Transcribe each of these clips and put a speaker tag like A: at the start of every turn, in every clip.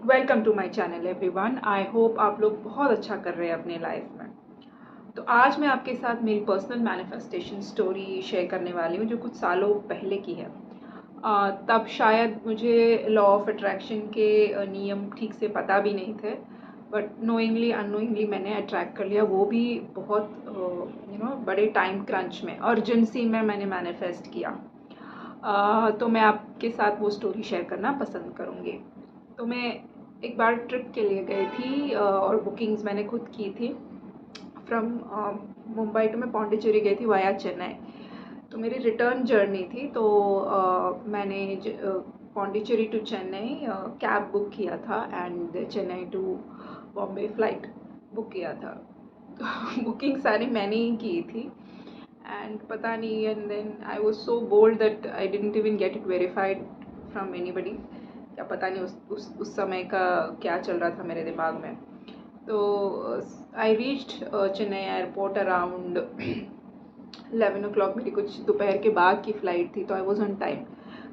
A: Welcome to my channel everyone. I hope आप लोग बहुत अच्छा कर रहे हैं अपने लाइफ में। तो आज मैं आपके साथ मेरी पर्सनल मैनिफेस्टेशन स्टोरी शेयर करने वाली हूँ जो कुछ सालों पहले की है। तब शायद मुझे लॉ ऑफ अट्रैक्शन के नियम ठीक से पता भी नहीं थे, बट नोइंगली अननोइंगली मैंने अट्रैक्ट कर लिया, वो भी बहुत बड़े टाइम क्रंच में, अर्जेंसी में मैंने मैनिफेस्ट किया। तो मैं आपके साथ वो स्टोरी शेयर करना पसंद करूँगी। तो मैं एक बार ट्रिप के लिए गई थी और बुकिंग्स मैंने खुद की थी। फ्रॉम मुंबई टू मैं पौंडीचेरी गई थी वाया चेन्नई। तो मेरी रिटर्न जर्नी थी, तो मैंने Pondicherry to Chennai cab book किया था and Chennai to Bombay flight book किया था। तो बुकिंग सारी मैंने ही की थी एंड पता नहीं, and then I was so bold that I didn't even get it verified from anybody. क्या पता नहीं उस समय का क्या चल रहा था मेरे दिमाग में। तो I reached Chennai airport around 11 o'clock। मेरी कुछ दोपहर के बाद की फ़्लाइट थी, तो आई वॉज ऑन टाइम।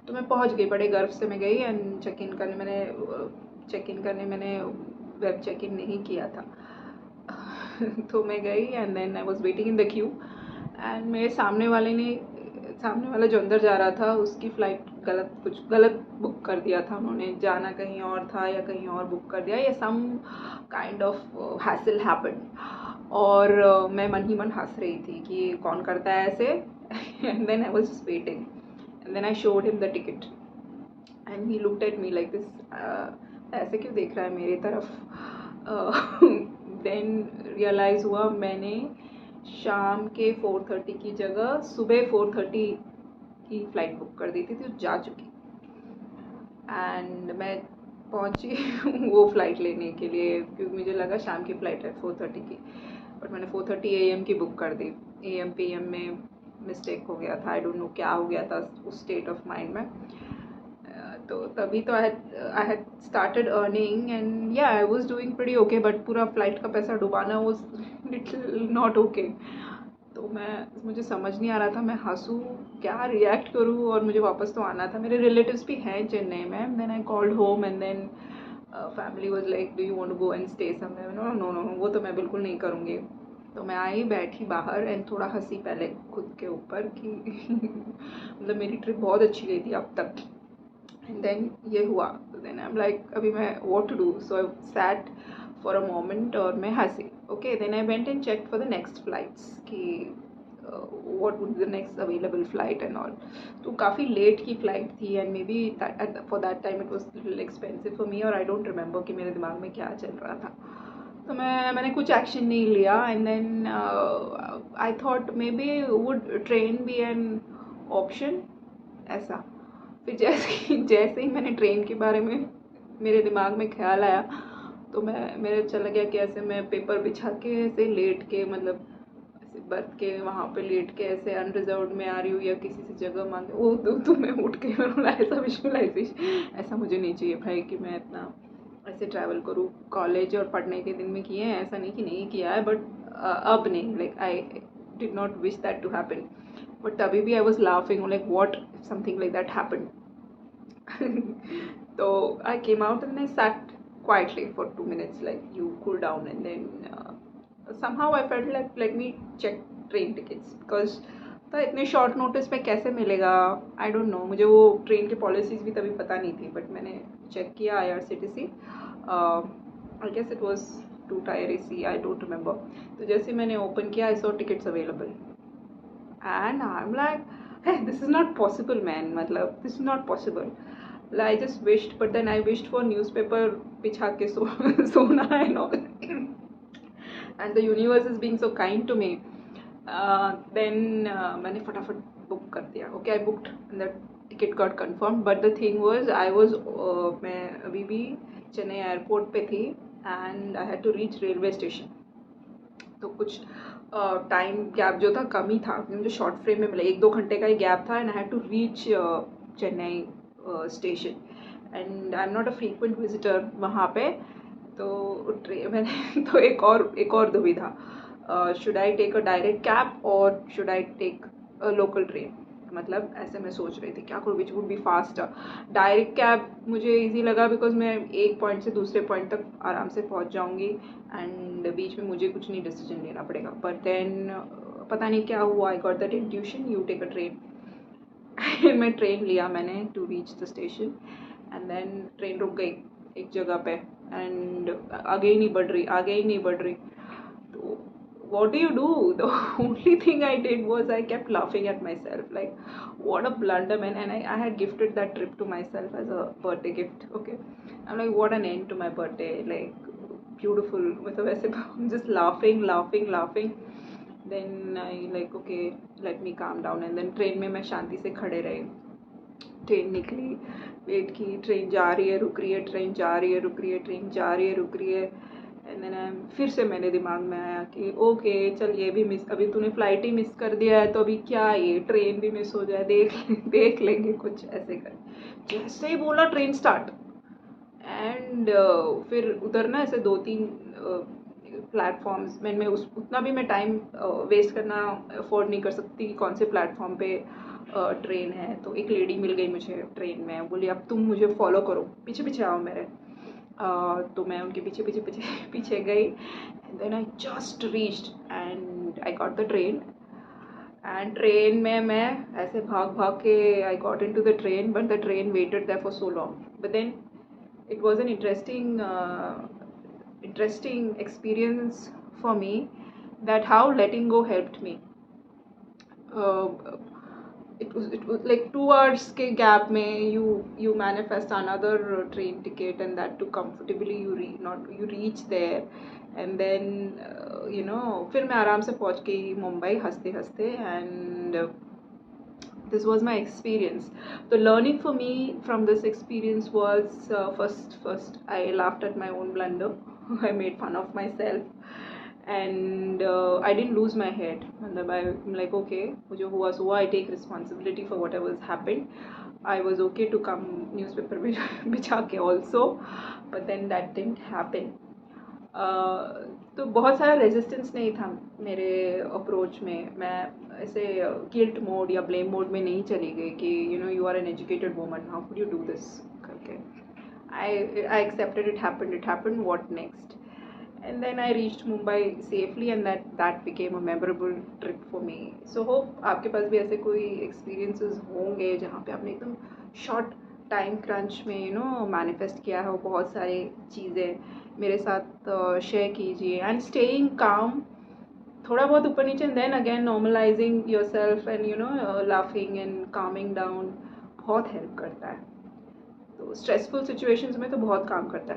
A: तो मैं पहुंच गई, बड़े गर्व से मैं गई एंड चेक इन करने मैंने वेब चेक इन नहीं किया था। तो मैं गई and then I was waiting in the queue and मेरे सामने वाला जो अंदर जा रहा था उसकी फ़्लाइट कुछ गलत बुक कर दिया था उन्होंने। जाना कहीं और था या कहीं और बुक कर दिया, या some kind of hassle happened. और मैं मन ही मन हंस रही थी कि कौन करता है ऐसे। And then I was just waiting and then I showed him the ticket and he looked at me like this, ऐसे क्यों देख रहा है मेरी तरफ। देन रियलाइज़ हुआ मैंने शाम के 4:30 की जगह सुबह 4:30 की फ़्लाइट बुक कर दी थी, तो जा चुकी। एंड मैं पहुंची वो फ़्लाइट लेने के लिए, क्योंकि मुझे लगा शाम की फ़्लाइट है 4:30 की, बट मैंने 4:30 AM की बुक कर दी। AM PM में मिस्टेक हो गया था, आई डोंट नो क्या हो गया था उस स्टेट ऑफ माइंड में। तो तभी तो I had started earning and या I was doing pretty okay, but पूरा फ्लाइट का पैसा डुबाना वाज लिटिल नॉट ओके। तो मुझे समझ नहीं आ रहा था मैं हंसूँ, क्या रिएक्ट करूँ, और मुझे वापस तो आना था। मेरे रिलेटिव्स भी हैं चेन्नई में। Then I called home and then family was like, do you want to go and stay somewhere? No no no, वो तो मैं बिल्कुल नहीं करूँगी। तो मैं आई, बैठी बाहर एंड थोड़ा हंसी पहले खुद के ऊपर कि मतलब मेरी ट्रिप बहुत अच्छी गई थी अब तक। एंड देन ये हुआ। देन आई एम लाइक, अभी मैं what to do? So I sat for a moment और मैं हंसी। Okay, then I went and check for the next flights कि what would be the next available flight and all. तो काफ़ी late की flight थी and may be for that time it was little expensive for me, और आई don't remember कि मेरे दिमाग में क्या चल रहा था। तो मैंने कुछ एक्शन नहीं लिया and then I thought maybe would train be an option, ऐसा। फिर जैसे ही मैंने ट्रेन के बारे में मेरे दिमाग में ख्याल आया, तो मेरे चला गया कि ऐसे मैं पेपर बिछा के ऐसे लेट के, मतलब ऐसे बर्थ के वहाँ पे लेट के ऐसे अनरिजर्व में आ रही हूँ या किसी से जगह मांग, वो तो मैं उठ के बोला ऐसा विजुअलाइजेशन ऐसा मुझे नहीं चाहिए भाई कि मैं इतना ऐसे ट्रैवल करूँ। कॉलेज और पढ़ने के दिन में किए हैं, ऐसा नहीं कि नहीं किया है, बट अब नहीं, like I did not wish that to happen. But तभी भी I was laughing like what something like that happen. So I came out and I sat quietly for 2 minutes, like you cool down, and then somehow I felt like let me check train tickets because तो इतने short notice पे कैसे मिलेगा, I don't know. मुझे वो train की policies भी तभी पता नहीं थी, बट मैंने चेक किया IRCTC। I guess it was 2 tier AC, I don't remember. तो जैसे मैंने ओपन किया, I saw tickets available and I am like, hey, this is not possible man, matlab this is not possible. Like, I just wished, but then I wished for newspaper बिछा के सोना and all. And the universe is being so kind to me. Then मैंने फटाफट book कर दिया। Okay, I booked and the ticket got confirm, but the thing was I was मैं अभी भी चेन्नई एयरपोर्ट पे थी एंड I had to reach railway station. तो कुछ टाइम गैप जो था कम ही था, मुझे शॉर्ट फ्रेम में मिला, 1-2 घंटे का ही गैप था and I had to reach Chennai station and I am not a frequent visitor वहाँ पे। तो मैंने तो एक और दुविधा, should I take a direct cab और should I take a local train. मतलब ऐसे मैं सोच रही थी क्या करूँ which would be fast. Direct cab मुझे इजी लगा बिकॉज मैं एक पॉइंट से दूसरे पॉइंट तक आराम से पहुंच जाऊंगी एंड बीच में मुझे कुछ नहीं डिसीजन लेना पड़ेगा। बट देन पता नहीं क्या हुआ, I got that intuition you take a train. मैं ट्रेन लिया मैंने to reach the station and then train रुक गई एक जगह पे एंड आगे ही नहीं बढ़ रही, आगे ही नहीं बढ़ रही। तो what do you do? The only thing I did was I kept laughing at myself, like what a blunder, man. And I had gifted that trip to myself as a birthday gift. Okay, I'm like, what an end to my birthday, like beautiful. मतलब ऐसे I'm just laughing. Then I like okay, let me calm down. And then train में मैं शांति से खड़े रहे, train निकली, wait की, train जा रही है रुक रही है, ट्रेन जा रही है रुक रही है, ट्रेन जा रही है रुक रही है। एंड देन फिर से मेरे दिमाग में आया कि ओके चल ये भी मिस, अभी तूने फ्लाइट ही मिस कर दिया है तो अभी क्या ये ट्रेन भी मिस हो जाए, देख लेंगे कुछ ऐसे कर। जैसे ही बोला ट्रेन स्टार्ट एंड फिर उधर ना ऐसे 2-3 प्लेटफॉर्म्स मैं उस उतना भी मैं टाइम वेस्ट करना अफोर्ड नहीं कर सकती कि कौन से प्लेटफॉर्म पे ट्रेन है। तो एक लेडी मिल गई मुझे ट्रेन में, बोली अब तुम मुझे फॉलो करो, पीछे पीछे आओ मेरे। तो मैं उनके पीछे गई and then I just reached and I got the train. And train में मैं ऐसे भाग के I got in to the train, but the train waited there for so long. But then it was an interesting experience for me, that how letting go helped me. uh, it was like 2 hours के gap में you manifest another train ticket and that too comfortably, you reach there and then फिर मैं आराम से पहुंच गई मुंबई हंसते हंसते। And this was my experience. The learning for me from this experience was first I laughed at my own blunder. I made fun of myself and I didn't lose my head. And I'm like okay, मुझे हुआ सो हुआ, I take responsibility for whatever's happened. I was okay to come newspaper बिछा के also, but then that didn't happen. तो बहुत सारा resistance नहीं था मेरे अप्रोच में। मैं ऐसे गिल्ट मोड या ब्लेम मोड में नहीं चली गई कि you are an educated woman, how could you do this करके। I accepted it happened, what next. And then I reached Mumbai safely and that became a memorable trip for me. So hope आपके पास भी ऐसे कोई experiences होंगे जहाँ पे आपने एकदम शॉर्ट टाइम क्रंच में मैनिफेस्ट किया हो बहुत सारी चीज़ें, मेरे साथ शेयर कीजिए। एंड स्टेइंग काम, थोड़ा बहुत ऊपर नीचे, and then again normalising your self and laughing and calming down बहुत हेल्प करता है। तो स्ट्रेसफुल सिचुएशंस में तो बहुत काम करता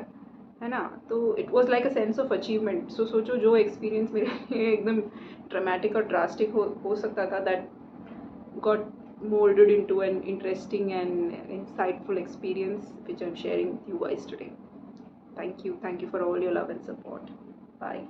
A: है ना। तो it was like a sense of achievement. So सोचो जो एक्सपीरियंस मेरे लिए एकदम ड्रामेटिक और ड्रास्टिक हो सकता था, that got molded into an interesting and insightful experience which I'm sharing with you guys today. Thank you for all your love and support. Bye.